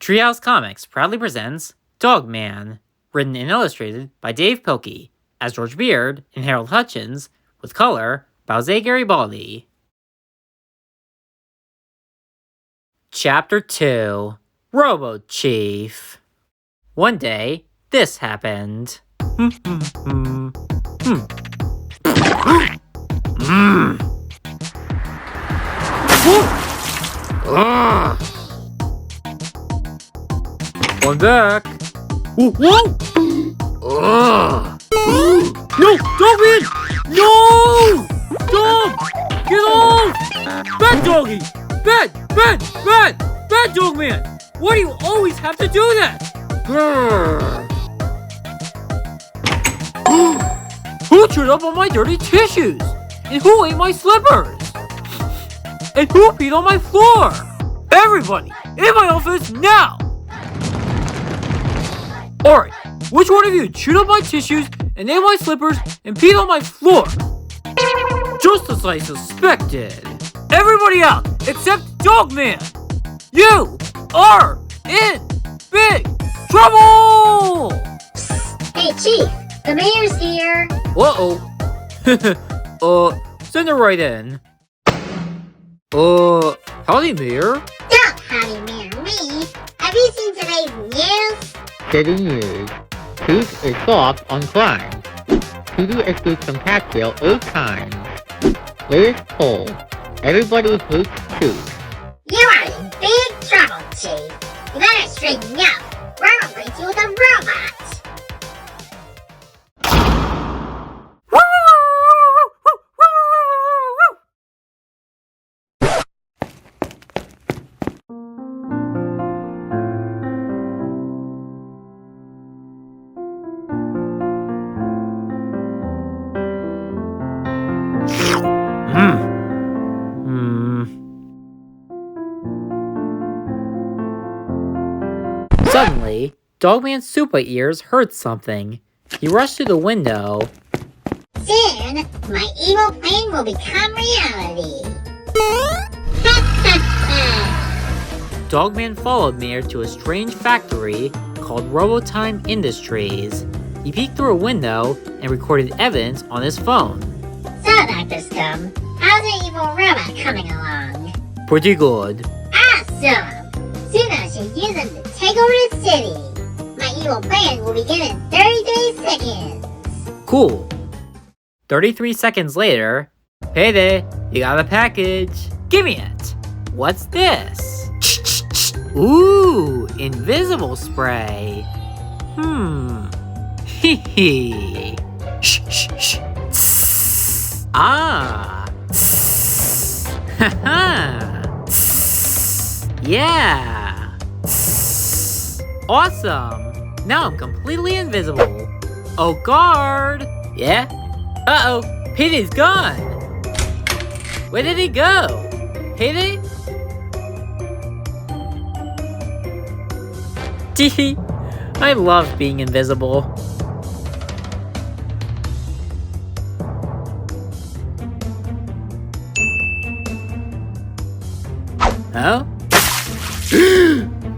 Treehouse Comics proudly presents Dog Man, written and illustrated by Dav Pilkey, as George Beard and Harold Hutchins, with color by Jose Garibaldi. Chapter 2, Robo Chief. One day, this happened. One back. Whoa! No! Dogman! No! Dog! Get off! Bad doggy! Bad Dogman! Why do you always have to do that? Who chewed up on my dirty tissues? And who ate my slippers? And who peed on my floor? Everybody, in my office now! Alright, which one of you chewed up my tissues and ate my slippers and peed on my floor? Just as I suspected. Everybody out, except Dogman! You are in big trouble! Hey, Chief, the mayor's here. Send her right in. Howdy, Mayor. Don't howdy mayor me. Have you seen today's news? City News. Truth is soft on crime. Petey escaped from tax jail 8 times. Latest poll. Everybody hates truth. You are in big trouble, Chief. You better straighten up. We're gonna replace you with a robot. Suddenly, Dogman's super ears heard something. He rushed to the window. Soon, my evil plan will become reality. Dogman followed Mayor to a strange factory called Robotime Industries. He peeked through a window and recorded evidence on his phone. So, Dr. Scum, how's the evil robot coming along? Pretty good. Awesome! Soon I should use him to take over the city. My evil plan will begin in 33 seconds. Cool. 33 seconds later, hey there, you got a package. Give me it. What's this? Ooh, invisible spray. Hee. Shh. Tss. Ah. Tss. Haha. Tss. Yeah. Tss. Awesome. Now I'm completely invisible. Oh, guard. Yeah? Uh-oh, Petey's gone. Where did he go? Petey? Tee, I love being invisible. Oh?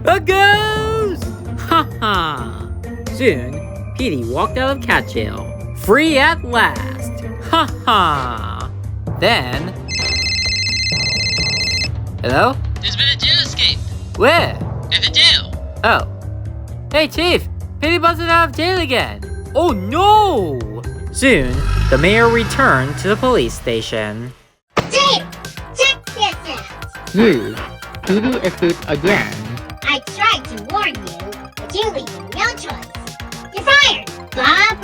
A ghost! Haha! Soon, Petey walked out of cat jail. Free at last! Haha! Then... Hello? There's been a jail escape. Where? At the jail. Oh. Hey, Chief! Petey busted out of jail again! Oh no! Soon, the mayor returned to the police station. Chief, check this out. News. Petey escaped again. I tried to warn you, but you leave me no choice. You're fired, Bob.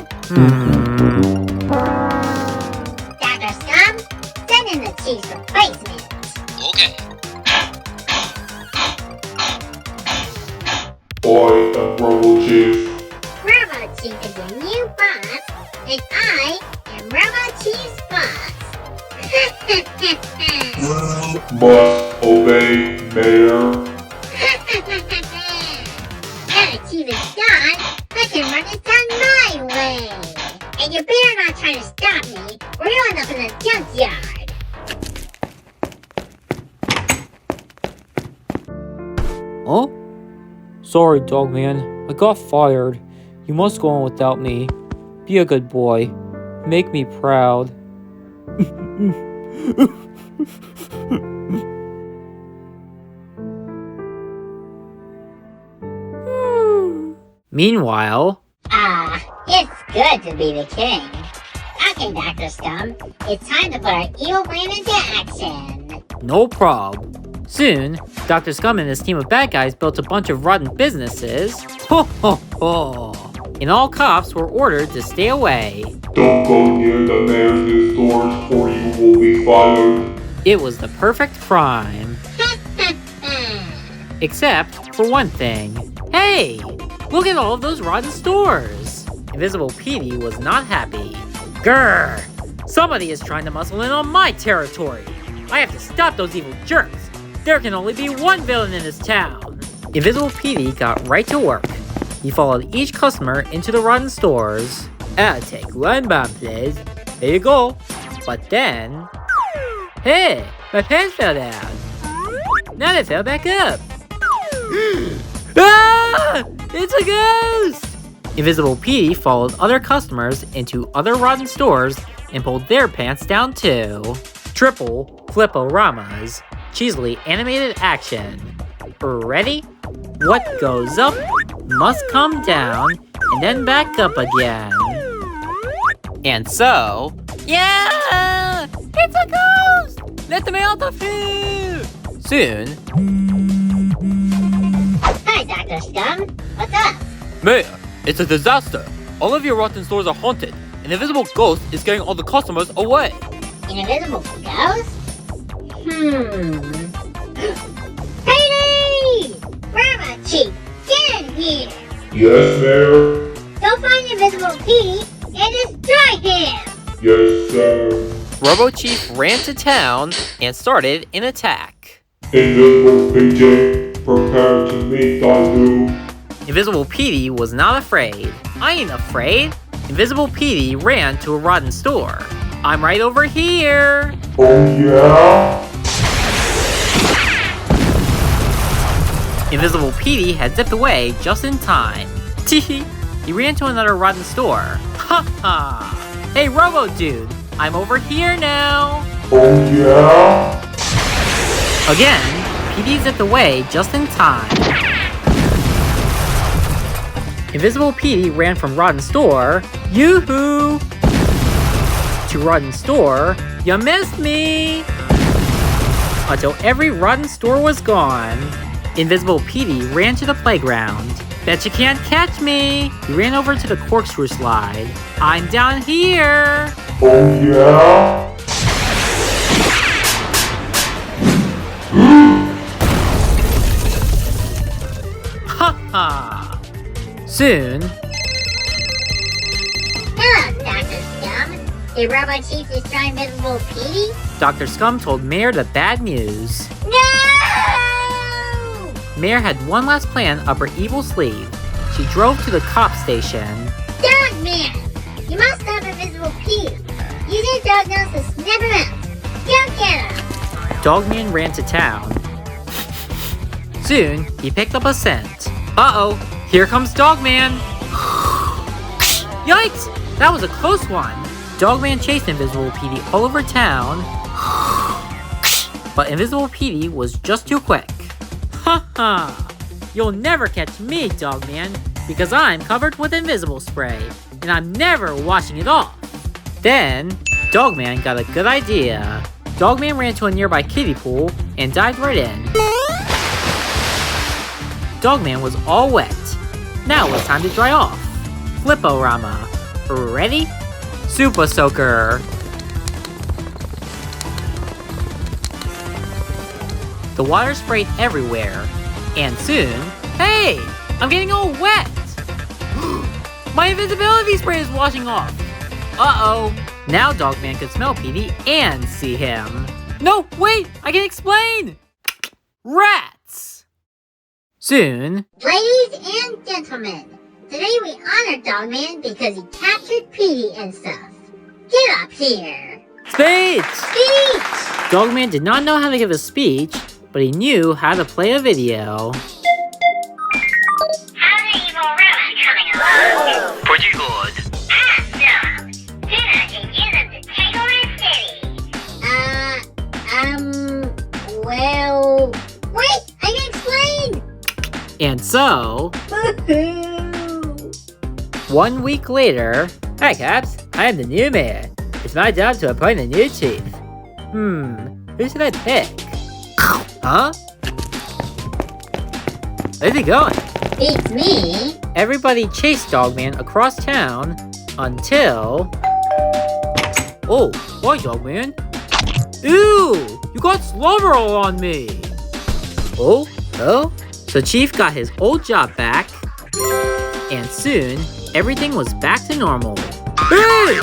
Dr. Scum, send in the chief's replacement. Okay. I am Robo Chief. Robo Chief is your new boss, and I am Robo Chief's boss. Must obey, Mayor. Now the chief is gone, I can run this town my way. And you better not try to stop me, or you'll end up in a junkyard. Oh? Sorry, Dogman. I got fired. You must go on without me. Be a good boy. Make me proud. Meanwhile, It's good to be the king. Okay, Dr. Scum, it's time to put our evil plan into action. no prob. Soon, Dr. Scum and his team of bad guys built a bunch of rotten businesses. Ho ho ho! And all cops were ordered to stay away. Don't go near the mayor's stores or you will be fired. It was the perfect crime. Except for one thing. Hey! Look at all of those rotten stores! Invisible Petey was not happy. Grr! Somebody is trying to muscle in on my territory! I have to stop those evil jerks! There can only be one villain in this town! Invisible Petey got right to work. He followed each customer into the rotten stores. I'll take one bomb, please. Here you go. But then... Hey! My pants fell down! Now they fell back up! Ah! It's a ghost! Invisible Petey followed other customers into other rotten stores and pulled their pants down too. Triple Flip-O-Ramas. Cheesily animated action. Ready? What goes up must come down and then back up again. And so... Yeah! It's a ghost! Let them out of here! Soon... Hi, Dr. Scum. What's up? Mayor, it's a disaster. All of your rotten stores are haunted. An invisible ghost is getting all the customers away. An invisible ghost? Petey! Robo Chief, get in here! Yes, Mayor? Go find Invisible Petey and destroy him! Yes, sir. Robo Chief ran to town and started an attack. Invisible PJ, prepare to meet Dav. Invisible Petey was not afraid. I ain't afraid. Invisible Petey ran to a rotten store. I'm right over here. Oh, yeah? Invisible Petey had zipped away just in time. Teehee. He ran to another rotten store. Ha ha! Hey, Robo Dude, I'm over here now. Oh, yeah? Again, Petey zipped away just in time. Invisible Petey ran from rotten store, yoo-hoo, to rotten store, you missed me, until every rotten store was gone. Invisible Petey ran to the playground. Bet you can't catch me. He ran over to the corkscrew slide. I'm down here. Oh, yeah? Ha ha. Soon, Hello, Dr. Scum. Did Robo Chief destroy Invisible Petey? Dr. Scum told Mayor the bad news. No! Mayor had one last plan up her evil sleeve. She drove to the cop station. Dogman! You must stop Invisible Petey. Use your dog nose to sniff him out. Go get him! Dogman ran to town. Soon, he picked up a scent. Uh-oh, here comes Dogman. Yikes, that was a close one. Dogman chased Invisible Petey all over town. But Invisible Petey was just too quick. Ha ha! You'll never catch me, Dogman, because I'm covered with invisible spray, and I'm never washing it off. Then, Dogman got a good idea. Dogman ran to a nearby kiddie pool and dived right in. Dogman was all wet. Now it was time to dry off. Flip-O-Rama. Ready? Super Soaker. The water sprayed everywhere. And soon, hey! I'm getting all wet! My invisibility spray is washing off. Uh-oh. Now Dogman could smell Petey and see him. No, wait! I can explain! Rats! Soon, Ladies and gentlemen, today we honor Dogman because he captured Petey and stuff. Get up here! speech! Speech! Dogman did not know how to give a speech, but he knew how to play a video. Pretty good. Awesome! Then I can use them to take over the city. Well... Wait! I can explain! And so, Woohoo! 1 week later... Hi, Caps. I am the new mayor. It's my job to appoint a new chief. Who should I pick? Huh? Where's he going? It's me. Everybody chased Dogman across town until... Oh, why, Dogman? Ew! You got slobber all on me! Oh? So Chief got his old job back, and soon, everything was back to normal. Hey!